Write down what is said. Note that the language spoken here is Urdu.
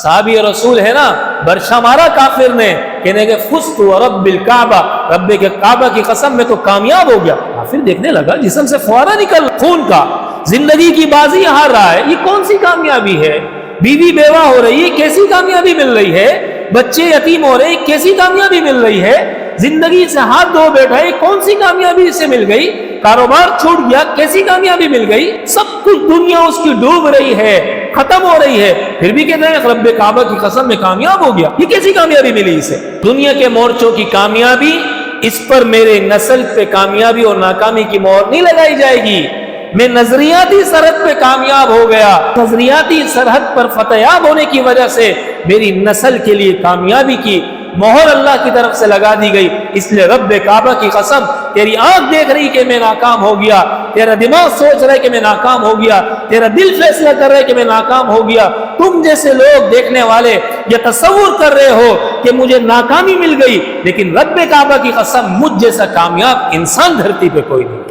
صحابی رسول ہے نا، برشا مارا کافر نے، کہنے کہ فزت ورب الکعبہ، رب کے کعبہ کی قسم میں تو کامیاب ہو گیا۔ کافر دیکھنے لگا جسم سے فوارہ نکل خون کا، زندگی کی بازی ہار رہا ہے، یہ کون سی کامیابی ہے؟ بیوی بیوہ ہو رہی ہے، کیسی کامیابی مل رہی ہے؟ بچے یتیم ہو رہے ہیں، کیسی کامیابی مل رہی ہے؟ زندگی سے ہاتھ دھو بیٹھا ہے، کون سی کامیابی اسے مل گئی؟ کاروبار چھوٹ گیا، کیسی کامیابی مل گئی؟ سب کچھ دنیا اس کی ڈوب رہی ہے، ختم ہو رہی ہے، پھر بھی کہتے ہیں رب کعبہ کی قسم میں کامیاب ہو گیا۔ یہ کیسی کامیابی ملی اسے؟ دنیا کے مورچوں کی کامیابی، اس پر میرے نسل پہ کامیابی اور ناکامی کی مہر نہیں لگائی جائے گی۔ میں نظریاتی سرحد پہ کامیاب ہو گیا، نظریاتی سرحد پر فتحیاب ہونے کی وجہ سے میری نسل کے لیے کامیابی کی مہر اللہ کی طرف سے لگا دی گئی۔ اس لیے رب کعبہ کی قسم، تیری آنکھ دیکھ رہی کہ میں ناکام ہو گیا، تیرا دماغ سوچ رہا ہے کہ میں ناکام ہو گیا، تیرا دل فیصلہ کر رہا ہے کہ میں ناکام ہو گیا، تم جیسے لوگ دیکھنے والے یہ تصور کر رہے ہو کہ مجھے ناکامی مل گئی، لیکن رب کعبہ کی قسم مجھ جیسا کامیاب انسان دھرتی پہ کوئی نہیں۔